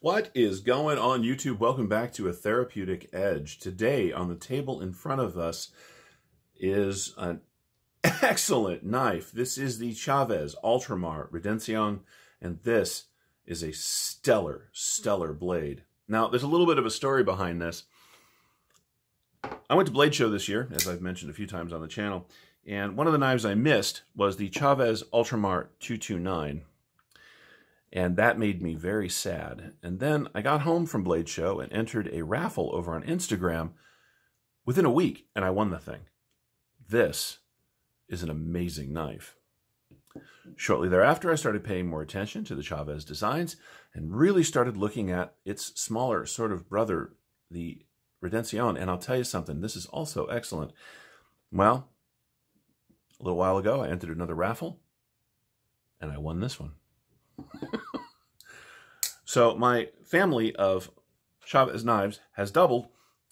What is going on, YouTube? Welcome back to A Therapeutic Edge. Today, on the table in front of us is an excellent knife. This is the Chaves Ultramar Redencion, and this is a stellar, stellar blade. Now, there's a little bit of a story behind this. I went to Blade Show this year, as I've mentioned a few times on the channel, and one of the knives I missed was the Chaves Ultramar 229. And that made me very sad. And then I got home from Blade Show and entered a raffle over on Instagram within a week, and I won the thing. This is an amazing knife. Shortly thereafter, I started paying more attention to the Chaves designs and really started looking at its smaller sort of brother, the Redencion. And I'll tell you something, this is also excellent. Well, a little while ago, I entered another raffle, and I won this one. So my family of Chaves knives has doubled,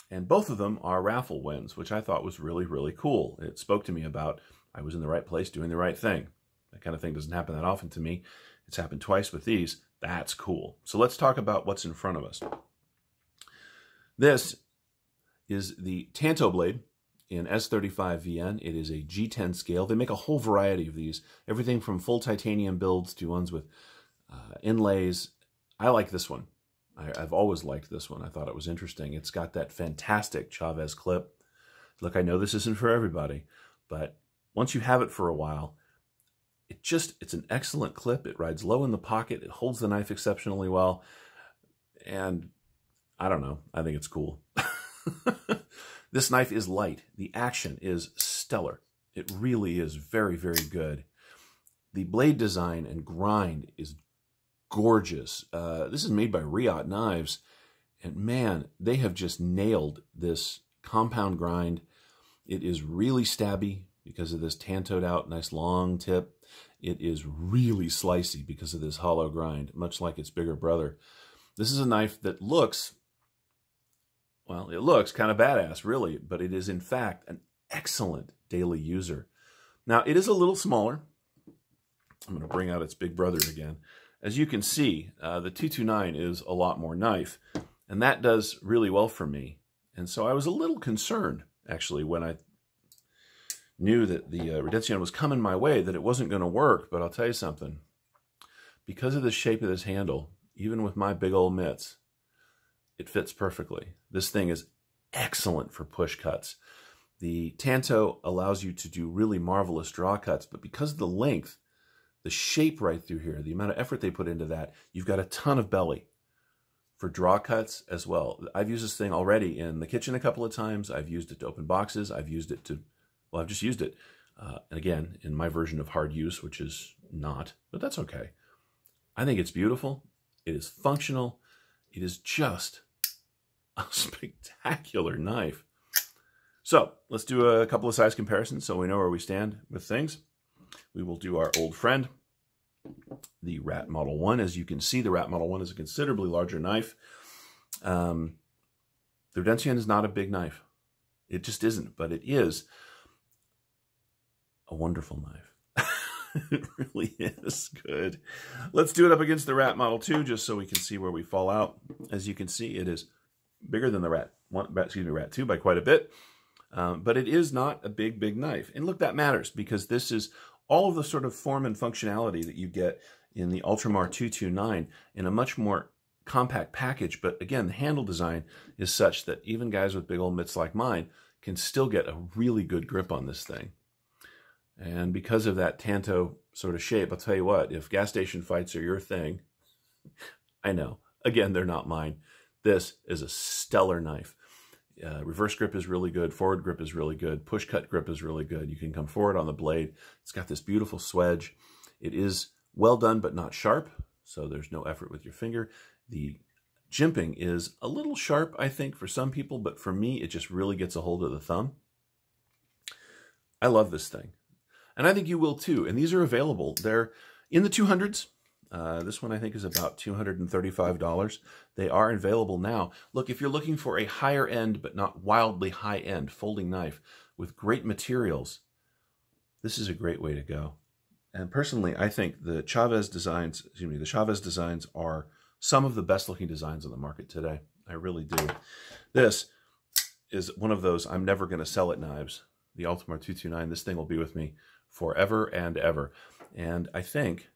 and both of them are raffle wins, which I thought was really, really cool. It spoke to me about I was in the right place doing the right thing. That kind of thing doesn't happen that often to me. It's happened twice with these. That's cool. So let's talk about what's in front of us. This is the Tanto blade in S35VN. It is a G10 scale. They make a whole variety of these, everything from full titanium builds to ones with inlays. I like this one. I've always liked this one. I thought it was interesting. It's got that fantastic Chaves clip. Look, I know this isn't for everybody, but once you have it for a while, it's an excellent clip. It rides low in the pocket. It holds the knife exceptionally well. And I don't know. I think it's cool. This knife is light. The action is stellar. It really is very, very good. The blade design and grind is gorgeous. This is made by Reate knives, and man, they have just nailed this compound grind. It is really stabby because of this tantoed out, nice long tip. It is really slicey because of this hollow grind, much like its bigger brother. This is a knife that looks, well, it looks kind of badass, really, but it is in fact an excellent daily user. Now, it is a little smaller. I'm going to bring out its big brother again. As you can see, the 229 is a lot more knife, and that does really well for me. And so I was a little concerned, actually, when I knew that the Redencion was coming my way, that it wasn't going to work. But I'll tell you something. Because of the shape of this handle, even with my big old mitts, it fits perfectly. This thing is excellent for push cuts. The Tanto allows you to do really marvelous draw cuts, but because of the length, the shape right through here, the amount of effort they put into that, you've got a ton of belly for draw cuts as well. I've used this thing already in the kitchen a couple of times. I've used it to open boxes. I've used it to, well, I've just used it. And again, in my version of hard use, which is not, but that's okay. I think it's beautiful. It is functional. It is just a spectacular knife. So let's do a couple of size comparisons so we know where we stand with things. We will do our old friend, the Rat Model 1. As you can see, the Rat Model 1 is a considerably larger knife. The Redencion is not a big knife. It just isn't, but it is a wonderful knife. It really is good. Let's do it up against the Rat Model 2 just so we can see where we fall out. As you can see, it is bigger than the Rat 2 by quite a bit. But it is not a big knife. And look, that matters because this is all of the sort of form and functionality that you get in the Ultramar 229 in a much more compact package. But again, the handle design is such that even guys with big old mitts like mine can still get a really good grip on this thing. And because of that Tanto sort of shape, I'll tell you what, if gas station fights are your thing, I know, again, they're not mine. This is a stellar knife. Reverse grip is really good. Forward grip is really good. Push cut grip is really good. You can come forward on the blade. It's got this beautiful swedge. It is well done, but not sharp. So there's no effort with your finger. The jimping is a little sharp, I think, for some people, but for me, it just really gets a hold of the thumb. I love this thing. And I think you will too. And these are available. They're in the 200s. This one I think is about $235. They are available now. Look, if you're looking for a higher end but not wildly high end folding knife with great materials, this is a great way to go. And personally, I think the Chaves designs, are some of the best looking designs on the market today. I really do. This is one of those I'm never going to sell it knives. The Ultramar 229. This thing will be with me forever and ever. And I think,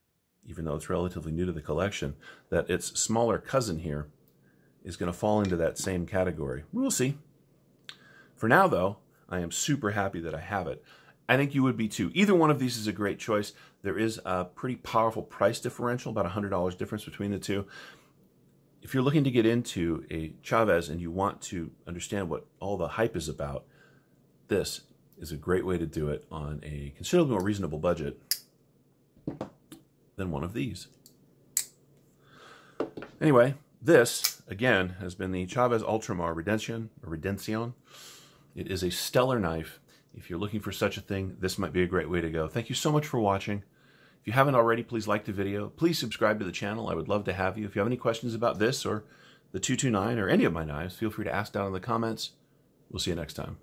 even though it's relatively new to the collection, that its smaller cousin here is going to fall into that same category. We'll see. For now, though, I am super happy that I have it. I think you would be too. Either one of these is a great choice. There is a pretty powerful price differential, about $100 difference between the two. If you're looking to get into a Chaves and you want to understand what all the hype is about, this is a great way to do it on a considerably more reasonable budget than one of these. Anyway, this, again, has been the Chaves Ultramar Redencion. It is a stellar knife. If you're looking for such a thing, this might be a great way to go. Thank you so much for watching. If you haven't already, please like the video. Please subscribe to the channel. I would love to have you. If you have any questions about this or the 229 or any of my knives, feel free to ask down in the comments. We'll see you next time.